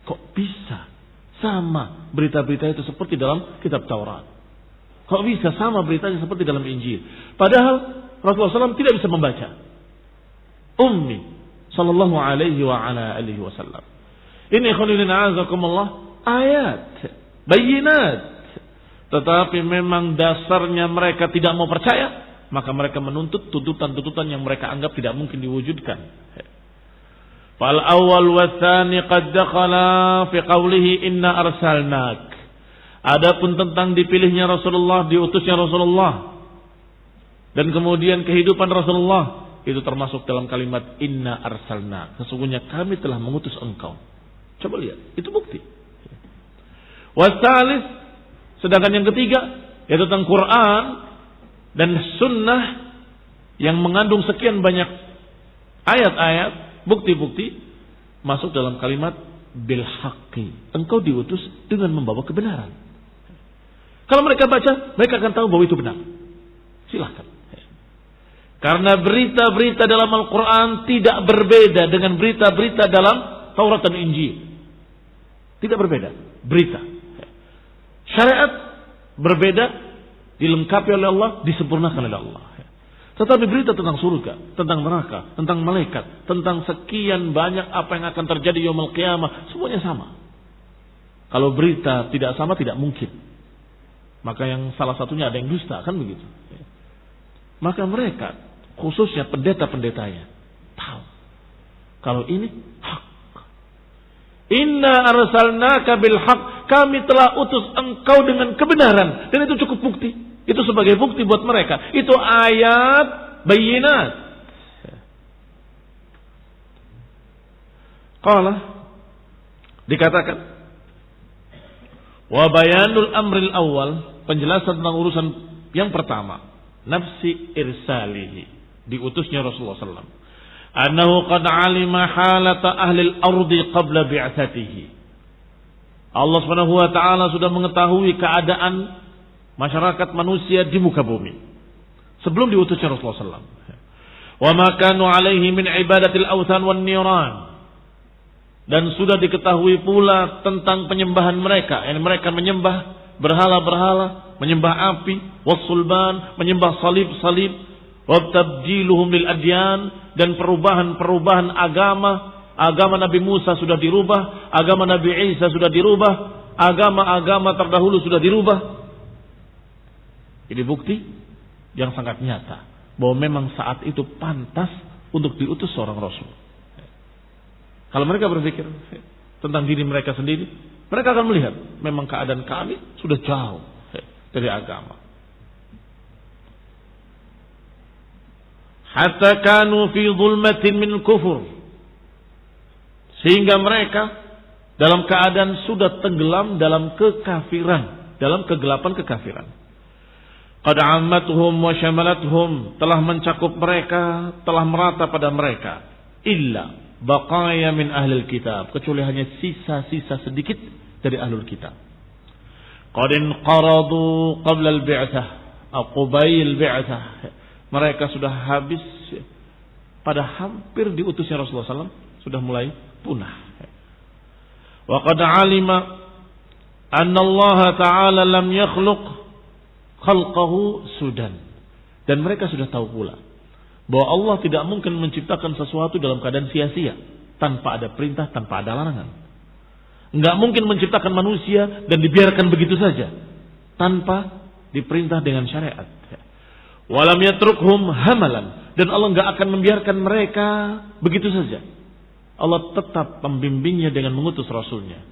Kok bisa sama berita-berita itu seperti dalam kitab Taurat? Kok bisa sama beritanya seperti dalam Injil? Padahal Rasulullah SAW tidak bisa membaca. Ummi sallallahu alaihi wa ala alihi wasallam. Ini khonilin a'azakumullah ayat, bayinat. Tetapi memang dasarnya mereka tidak mau percaya, maka mereka menuntut tuntutan-tuntutan yang mereka anggap tidak mungkin diwujudkan. Fal awal wa tsani qad dakhala fi qawlihi inna arsalnak. Adapun tentang dipilihnya Rasulullah, diutusnya Rasulullah, dan kemudian kehidupan Rasulullah, itu termasuk dalam kalimat inna arsalnak. Sesungguhnya kami telah mengutus engkau. Coba lihat, itu bukti. Wasalis, sedangkan yang ketiga yaitu tentang Quran dan sunnah yang mengandung sekian banyak ayat-ayat, bukti-bukti, masuk dalam kalimat bil haqqi. Engkau diutus dengan membawa kebenaran. Kalau mereka baca, mereka akan tahu bahwa itu benar. Silahkan. Karena berita-berita dalam Al-Quran tidak berbeda dengan berita-berita dalam Taurat dan Injil. Tidak berbeda. Berita. Syariat berbeda, dilengkapi oleh Allah, disempurnakan oleh Allah. Tetapi berita tentang surga, tentang neraka, tentang malaikat, tentang sekian banyak apa yang akan terjadi yaumul qiyamah, semuanya sama. Kalau berita tidak sama, tidak mungkin. Maka yang salah satunya ada yang dusta, kan begitu. Maka mereka, khususnya pendeta-pendetanya, tahu kalau ini hak. Inna arsalnaka bil haq, kami telah utus engkau dengan kebenaran, dan itu cukup bukti. Itu sebagai bukti buat mereka. Itu ayat bayinat. Qala, dikatakan wa bayanul amril awal, penjelasan tentang urusan yang pertama, nafsi irsalihi, diutusnya Rasulullah SAW. Annahu qad alima halata ahli al-ardi qabla bi'atsatihi. Allah Subhanahu wa taala sudah mengetahui keadaan masyarakat manusia di muka bumi sebelum diutusnya Rasulullah SAW. Wa ma kanu alaihi min ibadatil awthan wan niran. Dan sudah diketahui pula tentang penyembahan mereka, yang mereka menyembah berhala-berhala, menyembah api, wassulban, menyembah salib-salib, wabtabdiluhum lil adyan, dan perubahan-perubahan agama Nabi Musa sudah dirubah, agama Nabi Isa sudah dirubah, agama-agama terdahulu sudah dirubah. Ini bukti yang sangat nyata bahwa memang saat itu pantas untuk diutus seorang Rasul. Kalau mereka berpikir tentang diri mereka sendiri, mereka akan melihat memang keadaan kami sudah jauh dari agama. Hatta kanu fi zulmatin min kufur, sehingga mereka dalam keadaan sudah tenggelam dalam kekafiran, dalam kegelapan kekafiran. Qad ammatuhum wa syamalathum, telah mencakup mereka, telah merata pada mereka, illa baqaya min ahlil kitab, kecuali hanya sisa-sisa sedikit dari ahlul kitab. Qad inqaradu qabla al-bi'tsah atau qabail bi'tsah, mereka sudah habis pada hampir diutusnya Rasulullah SAW, sudah mulai punah. Wa qad alima anna Allah Ta'ala lam yakhluq khalqahu sudan, dan mereka sudah tahu pula bahwa Allah tidak mungkin menciptakan sesuatu dalam keadaan sia-sia, tanpa ada perintah, tanpa ada larangan. Enggak mungkin menciptakan manusia dan dibiarkan begitu saja tanpa diperintah dengan syariat. Walam yatrukhum hamalan, dan Allah enggak akan membiarkan mereka begitu saja. Allah tetap membimbingnya dengan mengutus Rasulnya.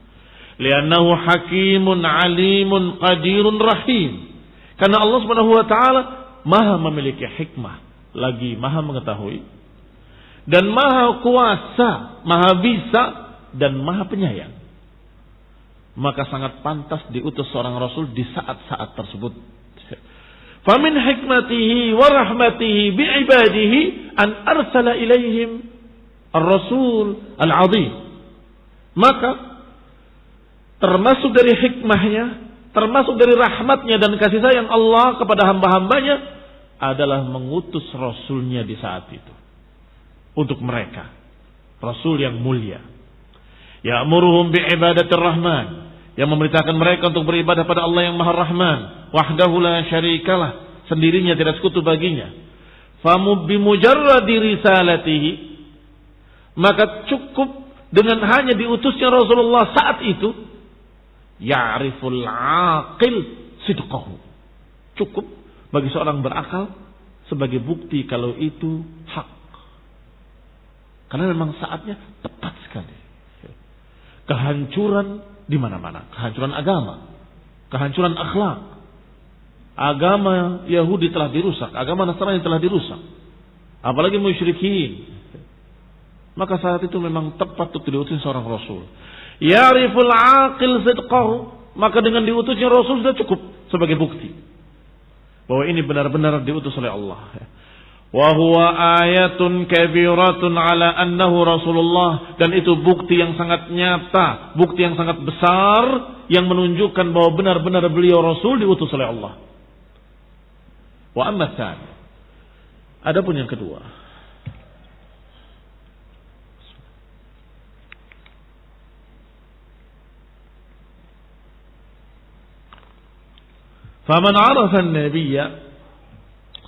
Li'annahu hakimun alimun qadirun rahim. Karena Allah Subhanahu wa taala Maha memiliki hikmah, lagi Maha mengetahui, dan Maha kuasa, Maha bisa, dan Maha penyayang. Maka sangat pantas diutus seorang Rasul di saat-saat tersebut. Famin hikmatihi wa rahmatihi bi'ibadihi an arsala ilaihim ar-rasul al-azim. Maka termasuk dari hikmahnya, termasuk dari rahmatnya dan kasih sayang Allah kepada hamba-hambanya adalah mengutus Rasulnya di saat itu untuk mereka, Rasul yang mulia, Ya'muruhum bi'ibadatir rahman, yang memerintahkan mereka untuk beribadah pada Allah yang Maha Rahman, wahdahu la syarikalah, sendirinya tidak sekutu baginya. Famu bimujarradi risalatihi, maka cukup dengan hanya diutusnya Rasulullah saat itu, ya'riful aqil sidqahu, cukup bagi seorang berakal sebagai bukti kalau itu hak. Karena memang saatnya tepat sekali. Kehancuran di mana-mana, kehancuran agama, kehancuran akhlak. Agama Yahudi telah dirusak, agama Nasrani telah dirusak, apalagi musyrikin. Maka saat itu memang tepat untuk diutus seorang Rasul. Ya'riful aqil sidqahu, maka dengan diutusnya Rasul sudah cukup sebagai bukti bahwa ini benar-benar diutus oleh Allah. Wa huwa ayatun kabiratun ala annahu Rasulullah, dan itu bukti yang sangat nyata, bukti yang sangat besar yang menunjukkan bahwa benar-benar beliau Rasul diutus oleh Allah. Wa amma tsani, adapun yang kedua, faman 'arafa an-nabiyya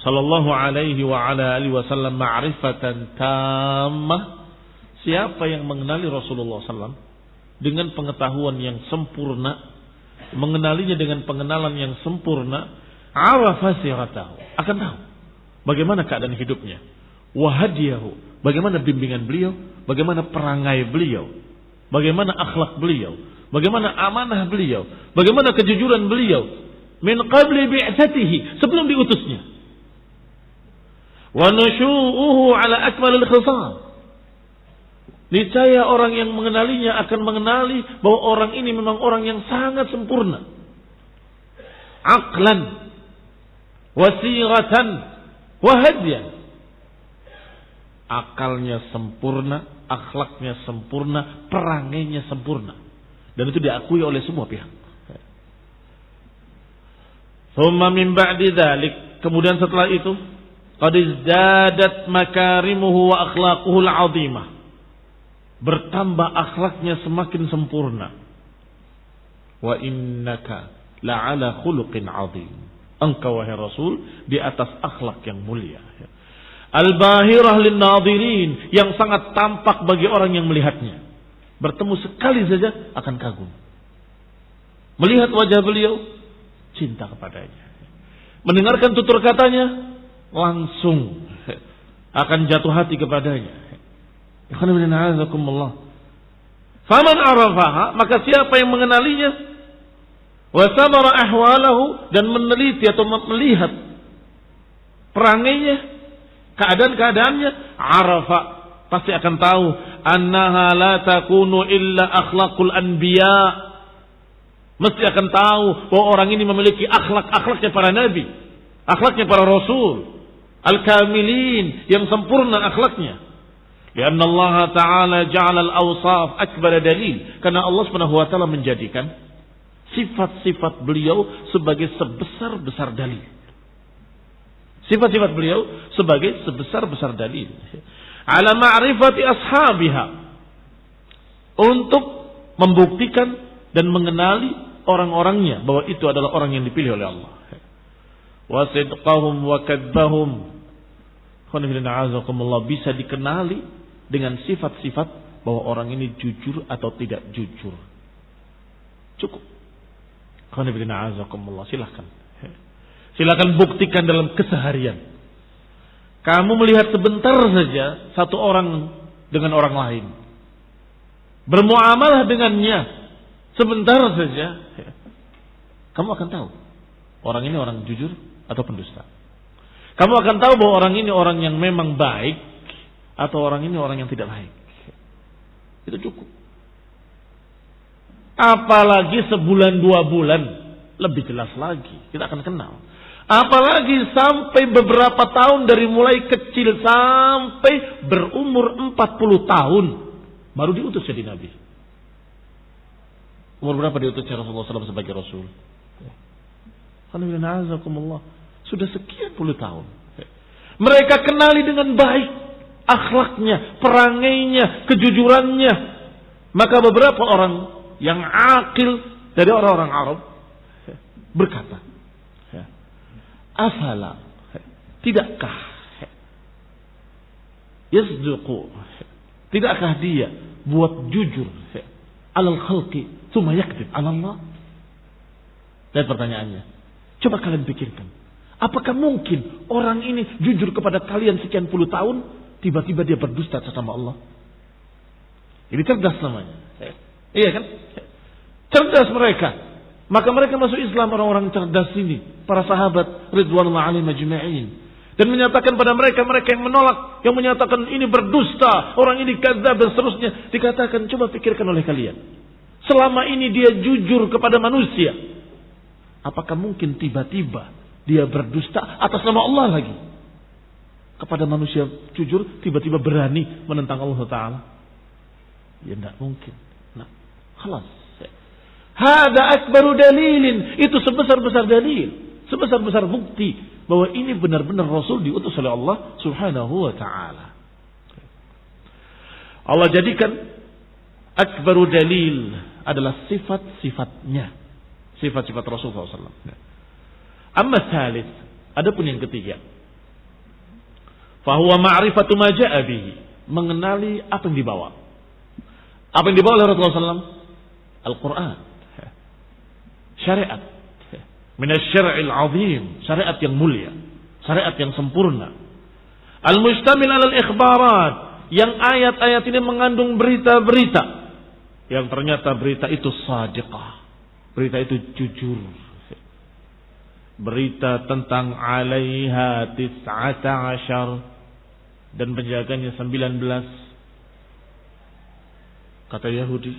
sallallahu alaihi wa ala alihi wasallam ma'rifatan tammah, siapa yang mengenali Rasulullah sallam dengan pengetahuan yang sempurna, mengenalinya dengan pengenalan yang sempurna, arafa siratahu, akan tahu bagaimana keadaan hidupnya, wa hadiyahu, bagaimana bimbingan beliau, bagaimana perangai beliau, bagaimana akhlak beliau, bagaimana amanah beliau, bagaimana kejujuran beliau min qabli bi'tsatihi, sebelum diutusnya. Wa nusyu'uhu ala akmalil khisal, niscaya orang yang mengenalinya akan mengenali bahwa orang ini memang orang yang sangat sempurna, aqlan wasiratan wahadian, akalnya sempurna, akhlaknya sempurna, perangainya sempurna, dan itu diakui oleh semua pihak. Thumma min ba'di dzalik, kemudian setelah itu, qad izdadat makarimuhu wa akhlaquhu al-'azimah, bertambah akhlaknya semakin sempurna. Wa innaka la'ala khuluqin 'azim, engkau wahai Rasul di atas akhlak yang mulia, al-bahirah lin-nadhirin, yang sangat tampak bagi orang yang melihatnya. Bertemu sekali saja akan kagum, melihat wajah beliau cinta kepadanya, mendengarkan tutur katanya langsung akan jatuh hati kepadanya. Faman arafaha, maka siapa yang mengenalinya, wa samara ahwalahu, dan meneliti atau melihat perangainya, keadaan-keadaannya, arafa, pasti akan tahu annaha la takunu illa akhlaqul anbiya, mesti akan tahu bahwa orang ini memiliki akhlaknya para nabi, akhlaknya para rasul, al-kamilin, yang sempurna akhlaknya. Karena Allah Ta'ala ja'ala al-awsaf akbar dalil, karena Allah Subhanahu wa taala menjadikan sifat-sifat beliau sebagai sebesar-besar dalil. Sifat-sifat beliau sebagai sebesar-besar dalil. Ala ma'rifati ashabiha, untuk membuktikan dan mengenali orang-orangnya bahwa itu adalah orang yang dipilih oleh Allah. Wa sidqahum wa kadzbahum, bisa dikenali dengan sifat-sifat bahwa orang ini jujur atau tidak jujur. Cukup. Silakan buktikan dalam keseharian. Kamu melihat sebentar saja satu orang dengan orang lain, bermuamalah dengannya sebentar saja, kamu akan tahu orang ini orang jujur atau pendusta. Kamu akan tahu bahwa orang ini orang yang memang baik atau orang ini orang yang tidak baik. Itu cukup. Apalagi sebulan 2 bulan, lebih jelas lagi kita akan kenal. Apalagi sampai beberapa tahun, dari mulai kecil sampai berumur 40 tahun baru diutus jadi nabi. Umur berapa diutusnya Rasulullah SAW sebagai Rasul? Alhamdulillah, sudah sekian puluh tahun. Mereka kenali dengan baik akhlaknya, perangainya, kejujurannya, Maka beberapa orang yang akil dari orang-orang Arab berkata, afala, tidakkah yasduqu, tidakkah dia buat jujur alal khalqi tsumma yakdzib ala Allah? Dan pertanyaannya, coba kalian pikirkan, apakah mungkin orang ini jujur kepada kalian sekian puluh tahun, tiba-tiba dia berdusta sama Allah? Ini cerdas namanya. Iya kan? Cerdas mereka. Maka mereka masuk Islam, orang-orang cerdas ini, para sahabat ridwanullah alaihim ajma'in, dan menyatakan pada mereka yang menolak, yang menyatakan ini berdusta, orang ini kadzdzab dan seterusnya, dikatakan coba pikirkan oleh kalian. Selama ini dia jujur kepada manusia, apakah mungkin tiba-tiba dia berdusta atas nama Allah lagi? Kepada manusia jujur, tiba-tiba berani menentang Allah Ta'ala? Ya tidak mungkin. Nah, khalas. Hada akbaru dalilin. Itu sebesar-besar dalil, sebesar-besar bukti bahwa ini benar-benar Rasul diutus oleh Allah Subhanahu wa ta'ala. Allah jadikan akbaru dalil adalah sifat-sifatnya, sifat-sifat Rasulullah SAW. Amma tsalits, adapun yang ketiga, fahuwa ma'rifatu ma ja'a bihi, mengenali apa yang dibawa. Apa yang dibawa oleh Rasulullah SAW? Al-Quran, syariat, minasyar'il azim, syariat yang mulia, syariat yang sempurna. Al-mustamil alal ikhbarat, yang ayat-ayat ini mengandung berita-berita, yang ternyata berita itu sadiqah, berita itu jujur. Berita tentang 'alaiha 19 dan penjaganya 19. Kata Yahudi,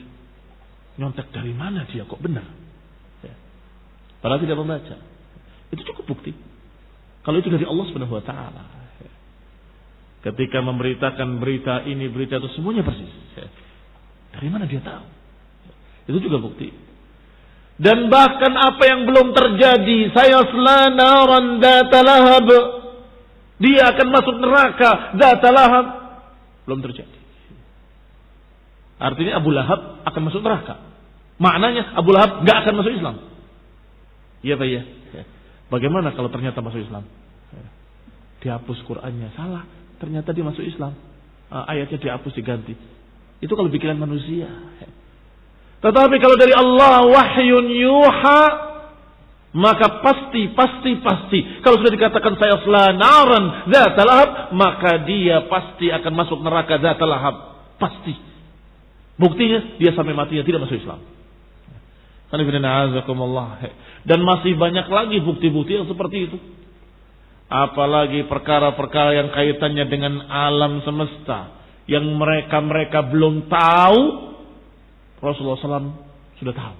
nyontek dari mana dia kok benar? Padahal tidak membaca. Itu cukup bukti. Kalau itu dari Allah Subhanahu wa ta'ala. Ketika memberitakan berita ini, berita itu, semuanya persis. Dari mana dia tahu? Itu juga bukti. Dan bahkan apa yang belum terjadi, sayasla naran dzata lahab, dia akan masuk neraka dzata lahab, belum terjadi. Artinya Abu Lahab akan masuk neraka. Maknanya Abu Lahab gak akan masuk Islam. Iya Pak ya. Bagaimana kalau ternyata masuk Islam? Dihapus Qur'annya, salah. Ternyata dia masuk Islam. Ayatnya dihapus, diganti. Itu kalau pikiran manusia. Tetapi kalau dari Allah wahyun yuha, maka pasti. Kalau sudah dikatakan sayasla naran dzata lahab, maka dia pasti akan masuk neraka dzata lahab. Pasti. Buktinya dia sampai matinya tidak masuk Islam. Dan masih banyak lagi bukti-bukti yang seperti itu. Apalagi perkara-perkara yang kaitannya dengan alam semesta, yang mereka belum tahu, Rasulullah SAW sudah tahu.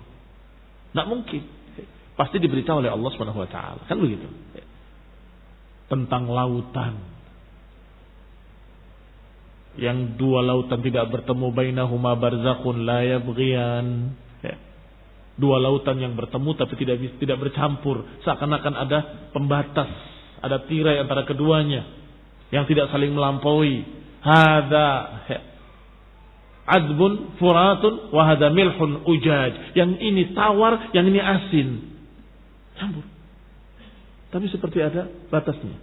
Tidak mungkin. Pasti diberitahu oleh Allah Subhanahu wa ta'ala. Kan begitu. Tentang lautan, yang dua lautan tidak bertemu, bainahuma barzakhun la yabghiyan. Dua lautan yang bertemu tapi tidak bercampur, seakan-akan ada pembatas, ada tirai antara keduanya yang tidak saling melampaui. Hada azbun furatun wa hada milhun ujaj. Yang ini tawar, yang ini asin. Campur. Tapi seperti ada batasnya.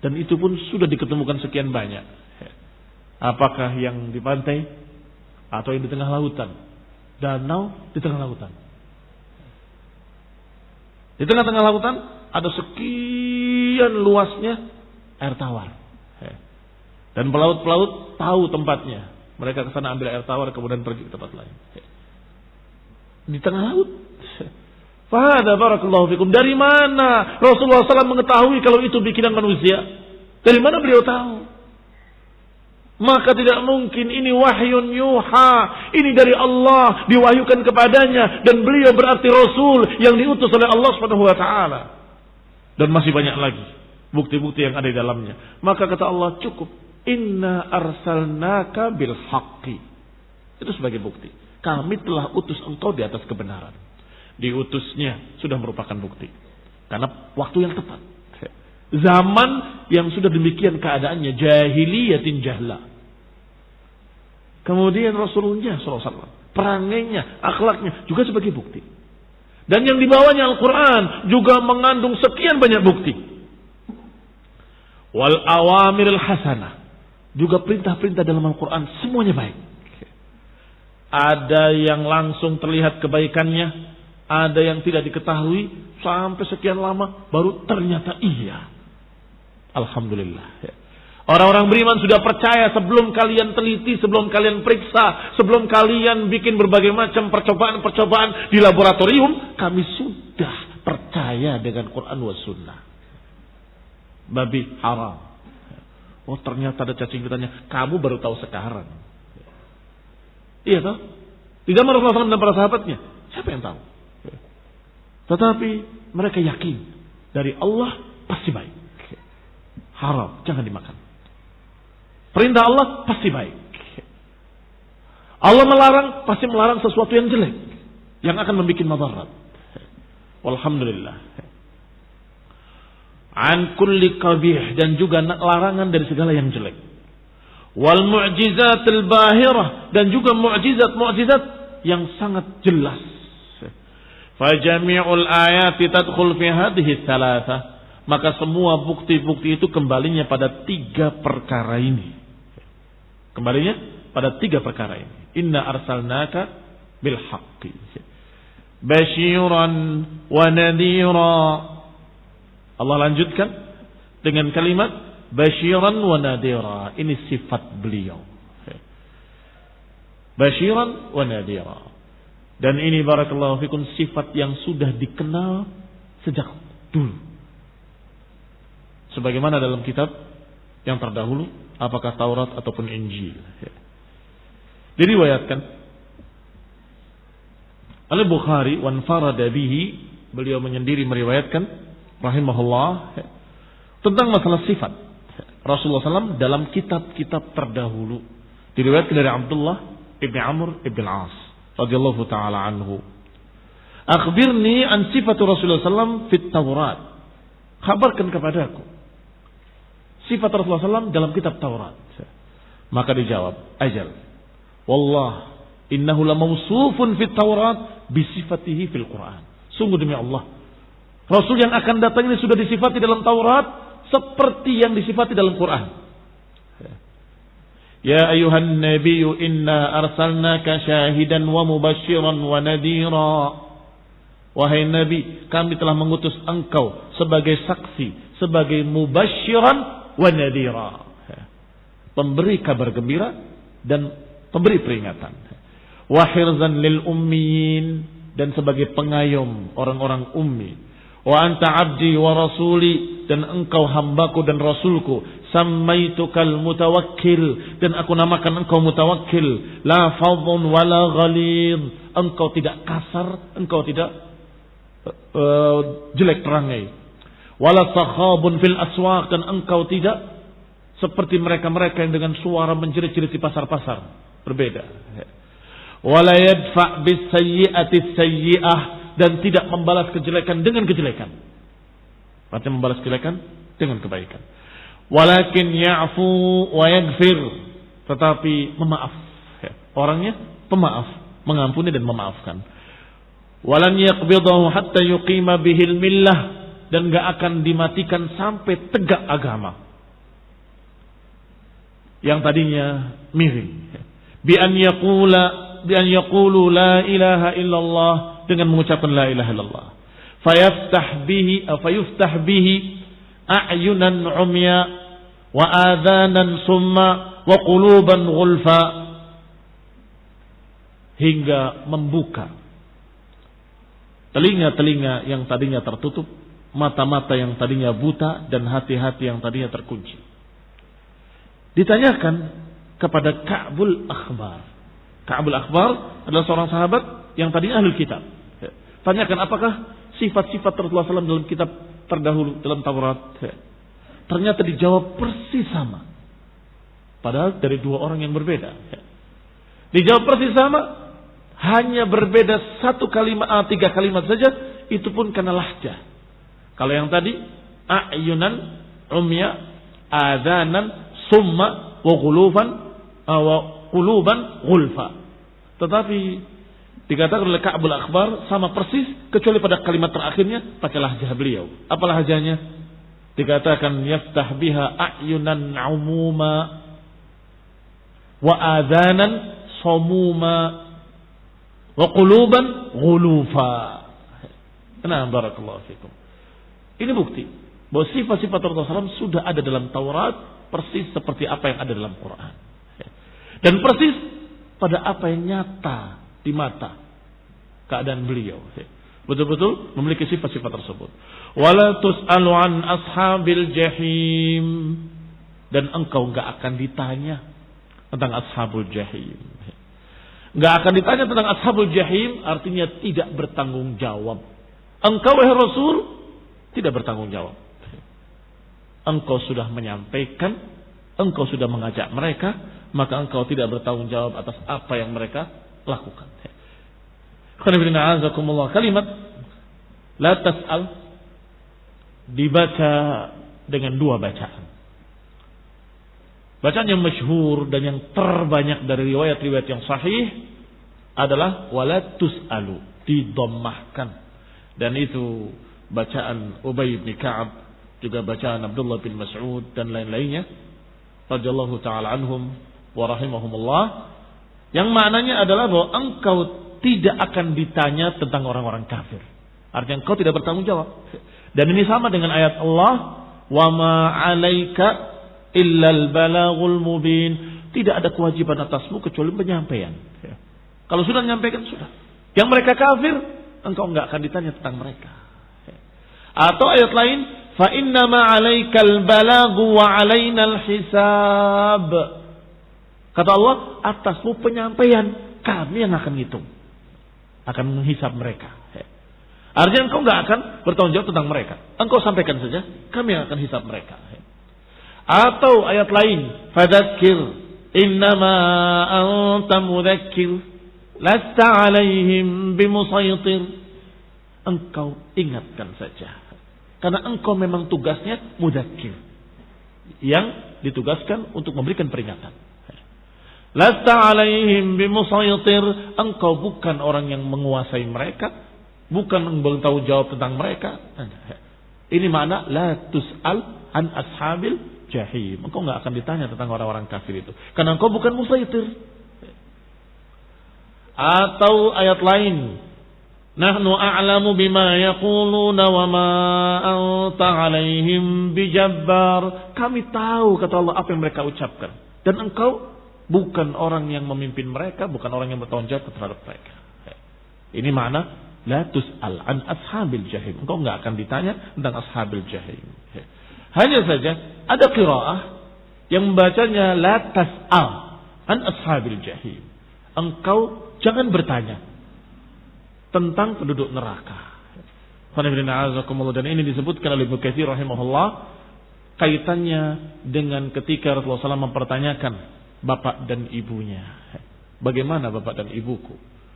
Dan itu pun sudah diketemukan sekian banyak. Apakah yang di pantai atau yang di tengah lautan? Danau di tengah lautan. Di tengah-tengah lautan ada sekian luasnya air tawar. Dan pelaut-pelaut tahu tempatnya. Mereka ke sana ambil air tawar kemudian pergi ke tempat lain. Di tengah laut. Fahada barakallahu fikum. Dari mana Rasulullah SAW mengetahui kalau itu bikinan manusia? Dari mana beliau tahu? Maka tidak mungkin ini wahyun yuha, ini dari Allah diwahyukan kepadanya, dan beliau berarti Rasul yang diutus oleh Allah Subhanahu wa ta'ala. Dan masih banyak lagi bukti-bukti yang ada di dalamnya. Maka kata Allah, cukup, inna arsalnaka bil haqqi. Itu sebagai bukti. Kami telah utus engkau di atas kebenaran. Diutusnya sudah merupakan bukti. Karena waktu yang tepat. Zaman yang sudah demikian keadaannya, jahiliyatin jahla. Kemudian Rasulullah SAW, perangainya, akhlaknya juga sebagai bukti. Dan yang dibawanya Al-Quran juga mengandung sekian banyak bukti. Wal awamiril hasanah, juga perintah-perintah dalam Al-Quran semuanya baik. Ada yang langsung terlihat kebaikannya, ada yang tidak diketahui sampai sekian lama baru ternyata iya. Alhamdulillah. Orang-orang beriman sudah percaya sebelum kalian teliti, sebelum kalian periksa, sebelum kalian bikin berbagai macam percobaan-percobaan di laboratorium, kami sudah percaya dengan Quran wa Sunnah. Babi haram. Oh ternyata ada cacing fitannya, kamu baru tahu sekarang. Iya toh? Di zaman Rasulullah SAW dan para sahabatnya, siapa yang tahu? Tetapi mereka yakin dari Allah pasti baik. Haram, jangan dimakan. Perintah Allah pasti baik. Allah melarang, pasti melarang sesuatu yang jelek, yang akan membuat madarat. Walhamdulillah. An kulli qabih, dan juga larangan dari segala yang jelek. Wal mu'jizatil bahirah, dan juga mu'jizat yang sangat jelas. Fa jami'ul ayati tadkhul fi hadhihi tsalatsah, maka semua bukti-bukti itu kembalinya pada 3 perkara ini. Kembalinya pada 3 perkara ini. Inna arsalnaka bil haqqi basyiran wa nadhira. Allah lanjutkan dengan kalimat basyiran wa nadhira. Ini sifat beliau. Basyiran wa nadhira. Dan ini barakallahu fikum sifat yang sudah dikenal sejak dulu. Sebagaimana dalam kitab yang terdahulu, apakah Taurat ataupun Injil. Diriwayatkan oleh Bukhari, wan farada bihi, beliau menyendiri meriwayatkan rahimahullah tentang masalah sifat Rasulullah SAW dalam kitab-kitab terdahulu. Diriwayatkan dari Abdullah ibn Amr ibn al-As radhiyallahu taala anhu. Akhbirni an sifat Rasulullah SAW fit Taurat. Kabarkan kepadaku sifat Rasulullah SAW dalam kitab Taurat. Maka dijawab, ajal. Wallah, innahu la mawsufun fit Taurat bisifatihi fil Quran. Sungguh demi Allah, Rasul yang akan datang ini sudah disifati dalam Taurat seperti yang disifati dalam Quran. Ya ayuhan nabiyyu inna arsalnaka syahidan wa mubasyiran wa nadhira. Wahai Nabi, kami telah mengutus engkau sebagai saksi, sebagai mubasyiran wa nadhira, pemberi kabar gembira dan pemberi peringatan. Wa hirzan lil ummiyin, dan sebagai pengayom orang-orang ummi. Wa anta abdi wa rasuli, dan engkau hambaku dan rasulku. Sammaitukal mutawakkil, dan aku namakan engkau mutawakkil. La fadhun wala ghalid, engkau tidak kasar, engkau tidak jelek perangai. Wala sakhabun fil aswaq, dan engkau tidak seperti mereka-mereka yang dengan suara menjerit-jerit di pasar-pasar. Berbeda. Wala yadfa' bis sayyi'ati sayyi'ah, dan tidak membalas kejelekan dengan kejelekan. Artinya membalas kejelekan dengan kebaikan. Walakin ya'fu wa yaghfir, tetapi memaaf. Orangnya pemaaf, mengampuni dan memaafkan. Walan yaqbidahu hatta yuqima bihil millah, dan gak akan dimatikan sampai tegak agama yang tadinya miring. Bi an yaqulu la ilaha illallah, dengan mengucapkan la ilaha illallah. Fayuftah bihi a'yunan umya wa adhanan summa wa quluban ghulfa, hingga membuka telinga-telinga yang tadinya tertutup, mata-mata yang tadinya buta, dan hati-hati yang tadinya terkunci. Ditanyakan kepada Ka'bul Akhbar. Ka'bul Akhbar adalah seorang sahabat yang tadinya ahli kitab. Tanyakan apakah sifat-sifat Rasulullah SAW dalam kitab terdahulu, dalam Taurat. Ternyata dijawab persis sama. Padahal dari 2 orang yang berbeda. Dijawab persis sama, hanya berbeda 1 kalimat, 3 kalimat saja, itu pun karena lahjah. Kalau yang tadi a'yunan umya, adhanan summa wa qulufan wa quluban ghulfa. Tetapi dikatakan oleh Ka'bul Akhbar sama persis kecuali pada kalimat terakhirnya pakai lahjah beliau. Apa lahjahnya? Dikatakan yaftah biha a'yunan umuma wa adhanan samuma wa quluban ghulufa. Nah, barakallahu fikum. Ini bukti bahwa sifat-sifat Rasulullah SAW sudah ada dalam Taurat persis seperti apa yang ada dalam Quran. Dan persis pada apa yang nyata di mata keadaan beliau. Betul-betul memiliki sifat-sifat tersebut. Wala tus'alu an ashabil jahim. Dan engkau enggak akan ditanya tentang ashabul jahim. Enggak akan ditanya tentang ashabul jahim artinya tidak bertanggung jawab. Engkau wahai Rasul tidak bertanggung jawab. Engkau sudah menyampaikan, engkau sudah mengajak mereka, maka engkau tidak bertanggung jawab atas apa yang mereka lakukan. Kalimat la tas'al dibaca dengan dua bacaan. Bacaan yang masyhur dan yang terbanyak dari riwayat-riwayat yang sahih adalah wala tus'alu, didommahkan. Dan itu bacaan Ubay bin Ka'ab, juga bacaan Abdullah bin Mas'ud dan lain-lainnya radhiyallahu taala anhum wa rahimahumullah, yang maknanya adalah bahwa engkau tidak akan ditanya tentang orang-orang kafir. Artinya engkau tidak bertanggung jawab. Dan ini sama dengan ayat Allah, wa ma 'alaika illal balaghul mubin. Tidak ada kewajiban atasmu kecuali penyampaian. Kalau sudah menyampaikan sudah. Yang mereka kafir, engkau enggak akan ditanya tentang mereka. Atau ayat lain, fa inna ma 'alaikal balaghu wa 'alainal hisab. Kata Allah, atasmu penyampaian, kami yang akan hitung, akan menghisab mereka. Artinya engkau enggak akan bertanggung jawab tentang mereka. Engkau sampaikan saja, kami yang akan hisab mereka. Atau ayat lain, fadzakir innama anta mudzakir lasta 'alaihim bimusaytir. Engkau ingatkan saja, karena engkau memang tugasnya mudzakir, yang ditugaskan untuk memberikan peringatan. Lasta 'alaihim bimusaytir. Engkau bukan orang yang menguasai mereka, bukan bertanggung jawab tentang mereka. Ini makna la tus'al an ashabil jahim. Engkau enggak akan ditanya tentang orang-orang kafir itu, karena engkau bukan musaytir. Atau ayat lain, nahnu a'lamu bima yaquluna wa ma anta 'alaihim bijabbar. Kami tahu, kata Allah, apa yang mereka ucapkan, dan engkau bukan orang yang memimpin mereka, bukan orang yang bertanggung jawab terhadap mereka. Ini makna la tus'al an ashabil jahim. Engkau enggak akan ditanya tentang ashabil jahim. Hanya saja ada qiraah yang membacanya la tas'al an ashabil jahim. Engkau jangan bertanya tentang penduduk neraka. Dan ini disebutkan oleh Ibnu Katsir rahimahullah, kaitannya dengan ketika Rasulullah SAW mempertanyakan bapak dan ibunya. Bagaimana bapak dan ibuku?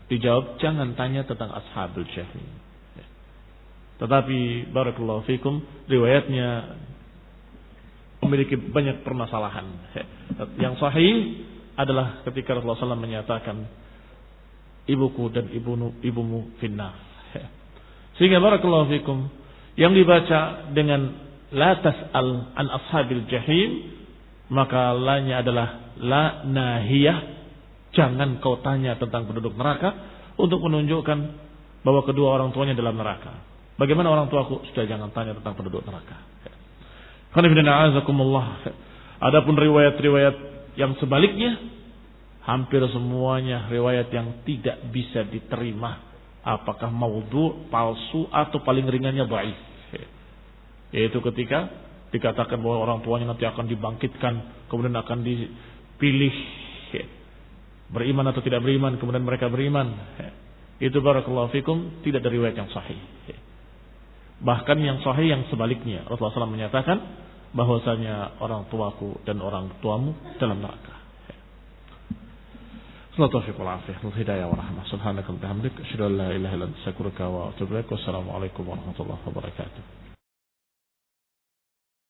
Dijawab, jangan tanya tentang ashabul jahim. Tetapi barakallahu fikum, riwayatnya memiliki banyak permasalahan. Yang sahih adalah ketika Rasulullah SAW menyatakan ibuku dan ibumu finnar. Sehingga barakallahu fikum, yang dibaca dengan la tas'al an ashabil jahim, maka lanya adalah la nahiyah, jangan kau tanya tentang penduduk neraka, untuk menunjukkan bahwa kedua orang tuanya dalam neraka. Bagaimana orang tuaku? Sudah, jangan tanya tentang penduduk neraka. Adapun riwayat-riwayat yang sebaliknya, hampir semuanya riwayat yang tidak bisa diterima, apakah maudhu, palsu, atau paling ringannya dhaif. Yaitu ketika dikatakan bahwa orang tuanya nanti akan dibangkitkan, kemudian akan dipilih beriman atau tidak beriman, kemudian mereka beriman. Itu barakallahu fikum tidak ada riwayat yang sahih. Bahkan yang sahih yang sebaliknya, Rasulullah SAW menyatakan bahwasanya orang tuaku dan orang tuamu dalam neraka. Sallallahu alaihi wasallam, hidayah wa rahmah. Subhanaka wa bihamdika, asyhadu an la ilaha illa anta, astaghfiruka wa atubu ilaik. Wassalamu alaikum warahmatullahi wabarakatuh.